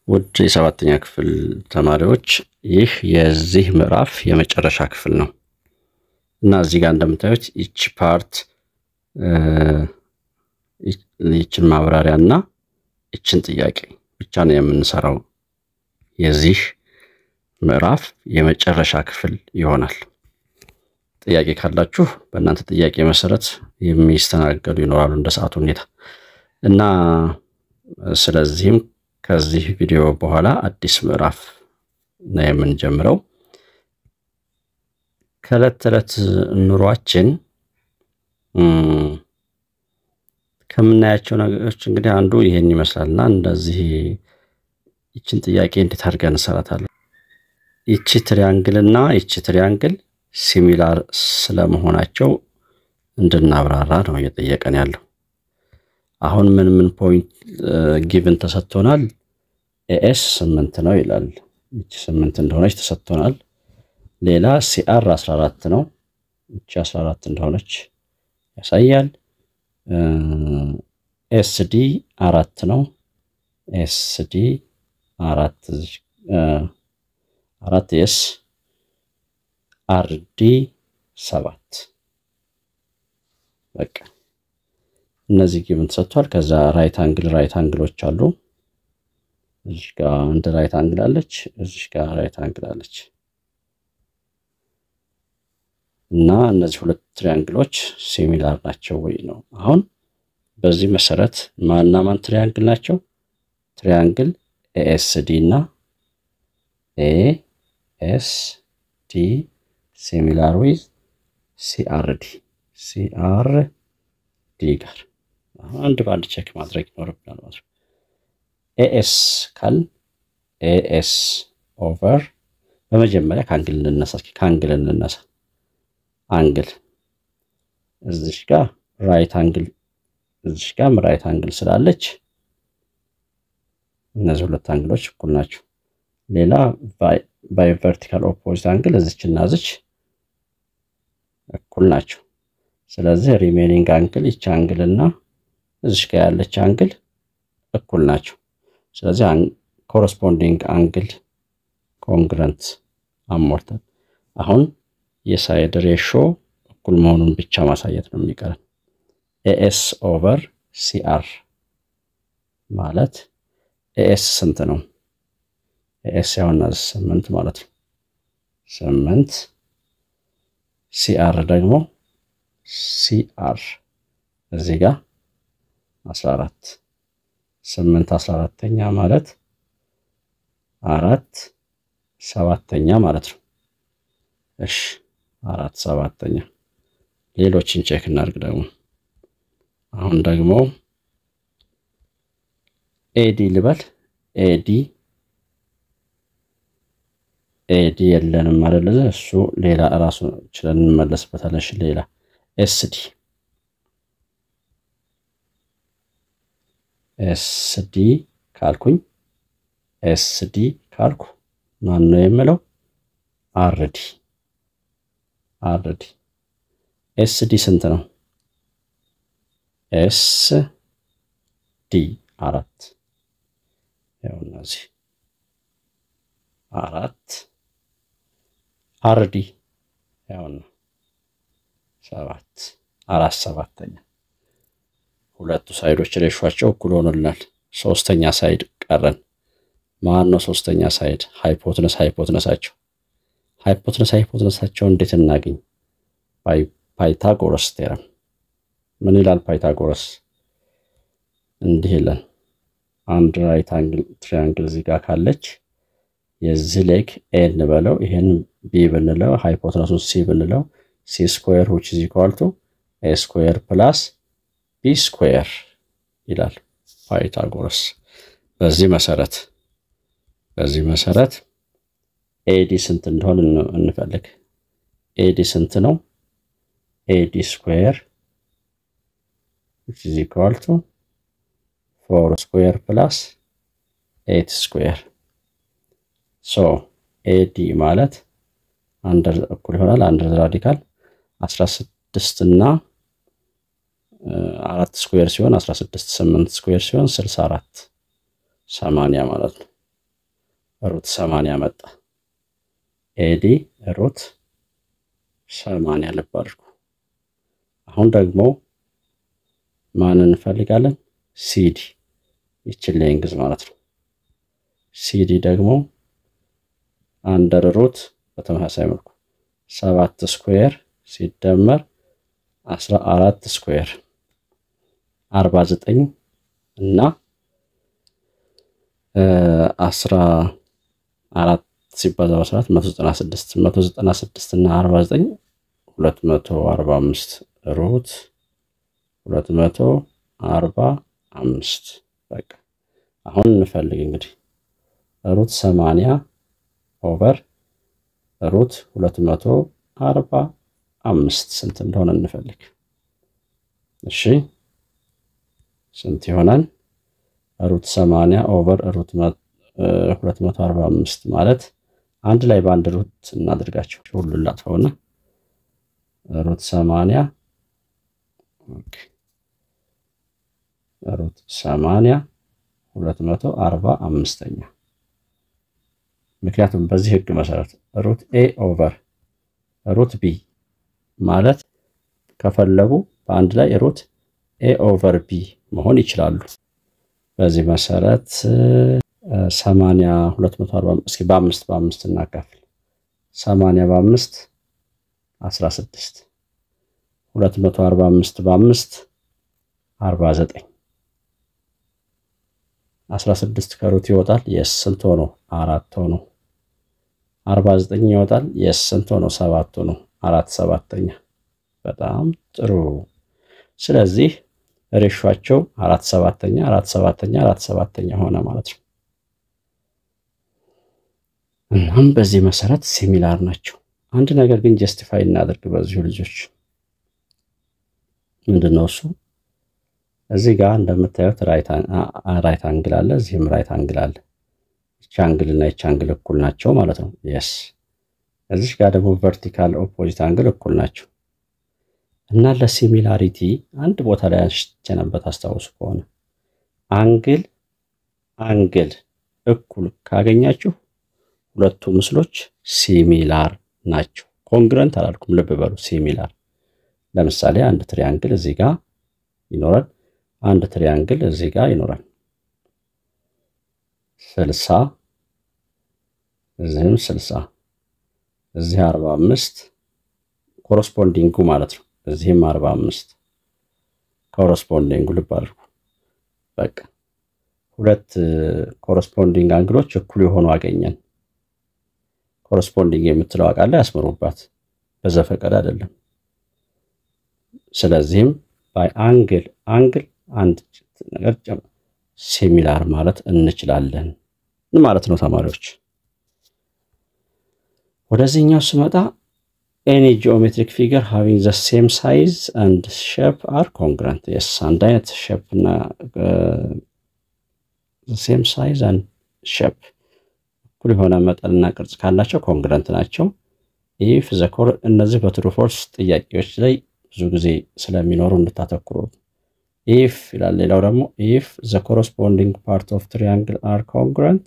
ውድ የሰባተኛ ክፍል ተማሪዎች ይህ የዚህ ምዕራፍ የመጨረሻ ክፍል ነው እና እዚህ ጋር እንደምታዩት each part ይችን ማብራሪያና ይችን ጥያቄ ብቻ ነው የምንሰራው የዚህ ምዕራፍ የመጨረሻ ክፍል ይሆናል። ጥያቄ ካላችሁ በእናንተ ጥያቄ መሰረት የሚስተናገዱ ይኖራሉ እንደ ሰዓቱ ሁኔታ እና ስለዚህም ከዚህ ቪዲዮ በኋላ አዲስ ምዕራፍ ነው የምንጀምረው። ከዕለት ተዕለት ኑሯችን ከምናያቸው ነገሮች እንግዲህ አንዱ ይሄን ይመስላልና እንደዚህ ይችን ጥያቄ እንዴት አድርገን እንሰራታለን? ይቺ ትሪያንግል እና ይቺ ትሪያንግል ሲሚላር ስለመሆናቸው እንድናብራራ ነው እየጠየቀን ያለው። አሁን ምን ፖይንት ጊቭን ተሰጥቶናል? ኤኤስ 8 ነው ይላል። እቺ 8 እንደሆነች ተሰጥቶናል። ሌላ ሲአር 14 ነው። እቺ 14 እንደሆነች ያሳያል። ኤስዲ 4 ነው። ኤስዲ 4 ኤስ አርዲ 7 በቃ እነዚህ ጊቭን ተሰጥቷል። ከዛ ራይት አንግሎች አሉ። እዚህ ጋር አንድ ራይት አንግል አለች፣ እዚህ ጋር ራይት አንግል አለች እና እነዚህ ሁለት ትሪያንግሎች ሲሚላር ናቸው ወይ ነው። አሁን በዚህ መሰረት ማንና ማን ትሪያንግል ናቸው? ትሪያንግል ኤኤስዲ እና ኤኤስዲ ሲሚላር ዊዝ ሲአርዲ ጋር አንድ ባንድ ቼክ ማድረግ ይኖርብናል ማለት ነው። ኤኤስ ካል ኤኤስ ኦቨር በመጀመሪያ ከአንግል እንነሳ። አንግል እዚህ ጋር ራይት አንግል እዚህ ጋር ራይት አንግል ስላለች እነዚህ ሁለት አንግሎች እኩል ናቸው። ሌላ ባይ ቨርቲካል ኦፖዚት አንግል እዚችና እዚች እኩል ናቸው። ስለዚህ ሪሜኒንግ አንግል ይች አንግል እና እዚህ ጋር ያለች አንግል እኩል ናቸው። ስለዚህ ኮረስፖንዲንግ አንግል ኮንግረንት አሞርታል። አሁን የሳይድ ሬሾ እኩል መሆኑን ብቻ ማሳየት ነው የሚቀረን። ኤኤስ ኦቨር ሲአር ማለት ኤኤስ ስንት ነው? ኤኤስ ያውና 8 ማለት ነው። 8 ሲአር ደግሞ ሲአር እዚህ ጋር 14 8 14ኛ ማለት 4 7ኛ ማለት ነው። እሺ 4 7ኛ ሌሎችን ቼክ እናድርግ ደግሞ። አሁን ደግሞ ኤዲ ልበል። ኤዲ የለንም አይደል? እሱ ሌላ ራሱ ችለን እንመለስበታለን። እሺ ሌላ ኤስዲ ካልኩኝ ኤስዲ ካልኩ ማን ነው የምለው? አርዲ ኤስዲ ስንት ነው? ኤስዲ 4 ያው እነዚህ 4 አርዲ ያው 7 4 7ኛ ሁለቱ ሳይዶች ሬሾአቸው እኩል ሆኖልናል። ሶስተኛ ሳይድ ቀረን። ማን ነው ሶስተኛ ሳይድ? ሃይፖትነሳቸው እንዴት እናገኝ? ፓይታጎረስ ቴረም። ምን ይላል ፓይታጎረስ? እንዲህ ይላል። አንድ ራይት አንግል ትሪያንግል እዚህ ጋር ካለች የዚህ ሌግ ኤ እንበለው፣ ይሄን ቢ ብንለው፣ ሃይፖትነሱን ሲ ብንለው c ስኩዌር which is equal to a ስኩዌር ፕላስ b ስኩዌር ይላል ፓይታጎረስ። በዚህ መሰረት ኤዲ ስንት እንደሆነ እንፈልግ። ኤዲ ስንት ነው? ኤዲ ስኩዌር which is equal to 4 ስኩዌር ፕላስ 8 ስኩዌር። ሶ ኤዲ ማለት አንደር እኩል ይሆናል አንደር ራዲካል 16 እና 4 ስኩዌር ሲሆን 16 8 ስኩዌር ሲሆን 64 80 ማለት ነው። ሩት 80 መጣ። ኤዲ ሩት 80 ልብ አድርጉ። አሁን ደግሞ ማንን እንፈልጋለን? ሲዲ ይችን ሌንግዝ ማለት ነው። ሲዲ ደግሞ አንደር ሩት በተመሳሳይ መልኩ 7 ስኩዌር ሲደመር 14 ስኩዌር 49 እና 14 ሲባዛ በ14 196 እና 49 245 ሩት 245 በቃ አሁን እንፈልግ እንግዲህ ሩት 80 ኦቨር ሩት 245 ስንት እንደሆነ እንፈልግ። እሺ ስንት ይሆናል? ሩት 80 ኦቨር ሩት 245 ማለት አንድ ላይ በአንድ ሩት እናድርጋቸው። ሁሉን ላጥፋውና ሩት 80 ኦኬ ሩት 80 245ኛ ምክንያቱም በዚህ ህግ መሰረት ሩት ኤ ኦቨር ሩት ቢ ማለት ከፈለጉ በአንድ ላይ ሩት ኤ ኦቨር ቢ መሆን ይችላሉ። በዚህ መሰረት 80 245 እስኪ በ5 እናካፍል። 80 በ5 16 245 በ5 49 16 ከሩት ይወጣል። የስ ስንት ሆኖ 4 ሆኖ 49 ይወጣል። የስ ስንት ሆኖ 7 ሆኖ 4/7ኛ። በጣም ጥሩ። ስለዚህ ሬሾአቸው 4/7ኛ 4/7ኛ 4/7ኛ ሆነ ማለት ነው። እናም በዚህ መሰረት ሲሚላር ናቸው። አንድ ነገር ግን ጀስቲፋይ እናድርግ በዚሁ ልጆች። ምንድነው እሱ? እዚህ ጋር እንደምታዩት ራይት አንግል አለ፣ እዚህም ራይት አንግል አለ። እቺ አንግል እና እቺ አንግል እኩል ናቸው ማለት ነው። የስ እዚህ ጋር ደግሞ ቨርቲካል ኦፖዚት አንግል እኩል ናቸው። እና ለሲሚላሪቲ አንድ ቦታ ላይ አንስተንበት አስታውሱ ከሆነ አንግል እኩል ካገኛችሁ ሁለቱ ምስሎች ሲሚላር ናቸው። ኮንግረንት አላልኩም፣ ልብ በሉ ሲሚላር። ለምሳሌ አንድ ትሪያንግል እዚህ ጋር ይኖራል፣ አንድ ትሪያንግል እዚህ ጋር ይኖራል። 60 እዚህም 60 እዚህ 45 ኮረስፖንዲንጉ ማለት ነው። እዚህም 45 ኮረስፖንዲንጉ ልብ አድርጉ። በቃ ሁለት ኮረስፖንዲንግ አንግሎች እኩል የሆኑ አገኘን። ኮረስፖንዲንግ የምትለው ቃል ላይ አስመሩባት፣ በዘፈቀደ አይደለም። ስለዚህም ባይ አንግል አንድ ነገር ሲሚላር ማለት እንችላለን ማለት ነው ተማሪዎች። ወደዚህኛው ስመጣ any geometric figure having the same size and shape are congruent. yes አንድ አይነት shape እና the same size and shape እኩል የሆነ መጠንና ቅርጽ ካላቸው ኮንግረንት ናቸው። if the እነዚህ በትሩ ፎልስ ጥያቄዎች ላይ ብዙ ጊዜ ስለሚኖሩ እንድታተኩሩ። if ይላል። ሌላው ደግሞ if the corresponding part of triangle are congruent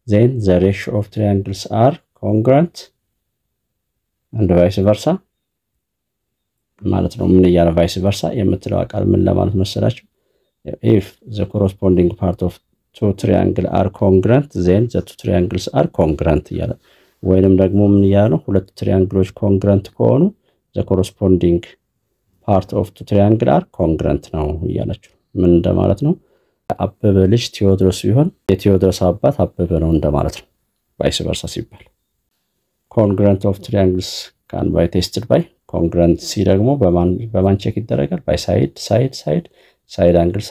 then the ratio of triangles are congruent and vice versa ማለት ነው። ምን ይያለ vice versa የምትለው ቃል ምን ለማለት መሰላችሁ? if the corresponding part of two triangles are congruent then the two triangles are congruent ይያለ። ወይንም ደግሞ ምን ይያለ ሁለት ትሪያንግሎች ኮንግረንት ከሆኑ the corresponding part of two triangle are congruent ነው ይያላችሁ። ምን እንደማለት ነው? አበበ ልጅ ቴዎድሮስ ቢሆን የቴዎድሮስ አባት አበበ ነው እንደማለት ነው vice versa ሲባል። congruent of triangles can be tested by congruency ደግሞ በማን ቼክ ይደረጋል? by side angle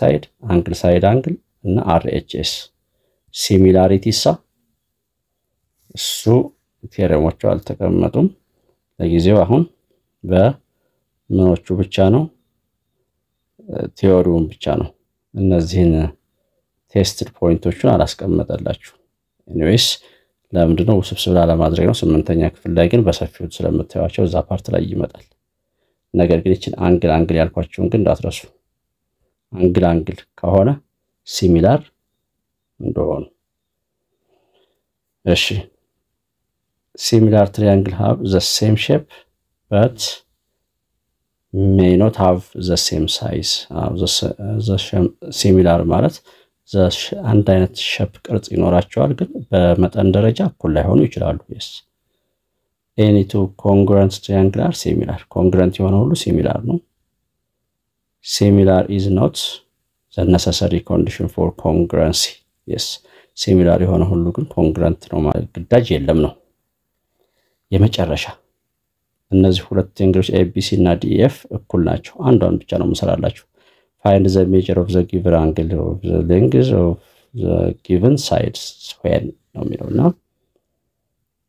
side angle እና RHS similarity እሱ ቴዎረሞቹ አልተቀመጡም ለጊዜው። አሁን በምኖቹ ብቻ ነው ቲዮሪውን ብቻ ነው። እነዚህን ቴስትድ ፖይንቶቹን አላስቀመጠላችሁ። ኤኒዌይስ ለምንድነው ውስብስብ ለማድረግ ነው። 8ኛ ክፍል ላይ ግን በሰፊው ስለምታዩቸው እዛ ፓርት ላይ ይመጣል። ነገር ግን እቺን አንግል ያልኳችሁን ግን እንዳትረሱ። አንግል ከሆነ ሲሚላር እንደሆነ እሺ similar triangle have the same shape but may not have the same size. similar ማለት አንድ አይነት ሼፕ ቅርጽ ይኖራቸዋል ግን በመጠን ደረጃ እኩል ላይሆኑ ይችላሉ። yes any two congruent triangle are similar. congruent የሆነ ሁሉ similar ነው። similar is not the necessary condition for congruency. yes similar የሆነ ሁሉ ግን congruent ነው ማለት ግዳጅ የለም ነው። የመጨረሻ እነዚህ ሁለት ትሪያንግሎች ABC እና DEF እኩል ናቸው። አንዷን ብቻ ነው የምሰራላችሁ። find the measure of the given angle of the length of the given sides when ነው የሚለውና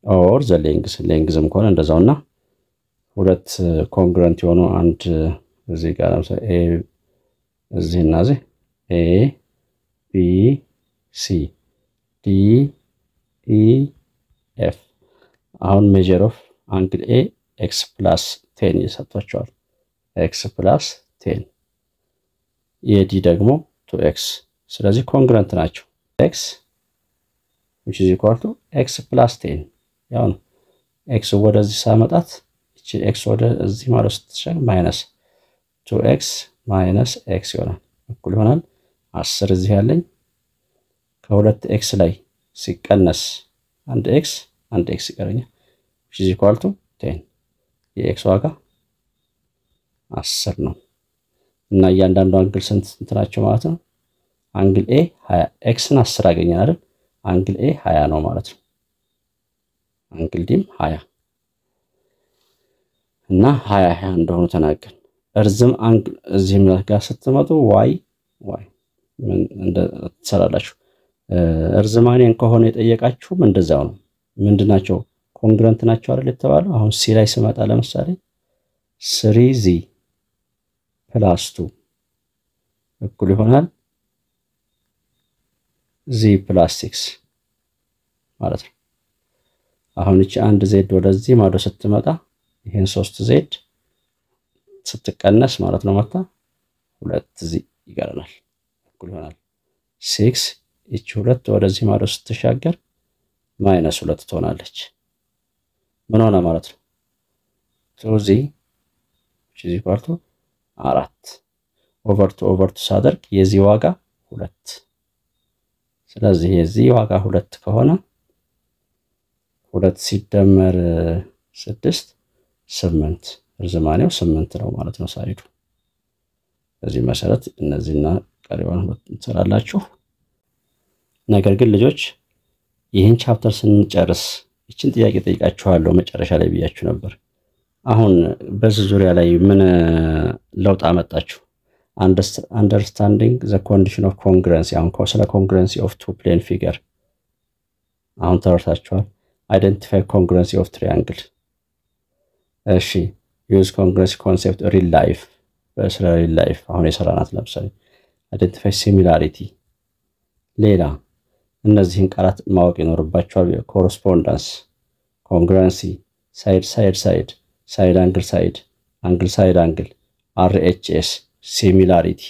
or the lengthም ከሆነ እንደዛውና ሁለት congruent የሆኑ አንድ እዚህ ጋር ነው A እዚህና እዚህ A B C D E F አሁን measure of angle A x plus 10 ይሰጣቸዋል። x plus 10 የዲ ደግሞ 2x ስለዚህ ኮንግረንት ናቸው። x which is equal to x plus 10 ያው ነው። x ወደዚህ ሳመጣት እቺ x ወደ እዚህ ማለት ስትሻል ማይነስ 2x minus x ይሆናል እኩል ይሆናል 10 እዚህ ያለኝ ከሁለት x ላይ ሲቀነስ አንድ x ይቀረኛል which is equal to 10 የx ዋጋ 10 ነው። እና እያንዳንዱ አንግል ስንት ናቸው ማለት ነው? አንግል A 20 xን 10 አገኘን አይደል? አንግል A 20 ነው ማለት ነው። አንግል ዲም 20 እና 20 እንደሆነ ተናገርን። እርዝም አንግል እዚህም ጋር ስትመጡ y ምን እንደ ተሰራላችሁ እርዝማኔን ከሆነ የጠየቃችሁም እንደዛው ነው። ምንድናቸው? ኮንግረንት ናቸው አይደል የተባለው። አሁን C ላይ ስመጣ ለምሳሌ 3z plus 2 እኩል ይሆናል z plus 6 ማለት ነው። አሁን እቺ አንድ z ወደዚህ ማዶ ስትመጣ ይሄን 3z ስትቀነስ ማለት ነው መጣ 2z ይቀርናል እኩል ይሆናል 6 እቺ 2 ወደዚህ ማዶ ስትሻገር -2 ትሆናለች። ምን ሆነ ማለት ነው? 2z which is equal to 4 over 2 ሳደርግ የዚህ ዋጋ 2 ስለዚህ የዚህ ዋጋ 2 ከሆነ 2 ሲደመር 6 8 ርዝማኔው 8 ነው ማለት ነው ሳይዱ። በዚህ መሰረት እነዚህና ቀሪዋን እንሰራላችሁ። ነገር ግን ልጆች ይህን ቻፕተር ስንጨርስ እቺን ጥያቄ ጠይቃችኋለሁ መጨረሻ ላይ ብያችሁ ነበር። አሁን በዚህ ዙሪያ ላይ ምን ለውጥ አመጣችሁ? understanding the condition of congruency አሁን ስለ congruency of two plane figure አሁን ተረድታችኋል። identify congruency of triangle እሺ use congruency concept real life በስለ real life አሁን የሰራናት ለምሳሌ identify similarity ሌላ እነዚህን ቃላት ማወቅ ይኖርባችኋል። correspondence congruency side angle RHS similarity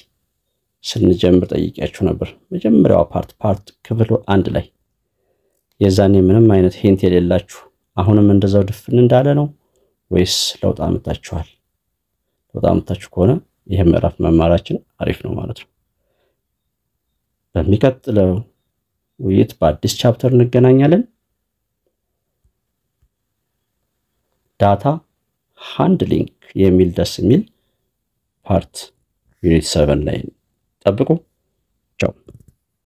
ስንጀምር ጠይቄያችሁ ነበር። መጀመሪያው ፓርት ክፍል 1 ላይ የዛኔ ምንም አይነት ሂንት የሌላችሁ አሁንም እንደዛው ድፍን እንዳለ ነው ወይስ ለውጥ አመጣችኋል? ለውጥ አመጣችሁ ከሆነ ይሄ ምዕራፍ መማራችን አሪፍ ነው ማለት ነው። በሚቀጥለው ውይይት በአዲስ ቻፕተር እንገናኛለን። ዳታ ሃንድሊንግ የሚል ደስ የሚል ፓርት ዩኒት 7 ላይ ጠብቁ።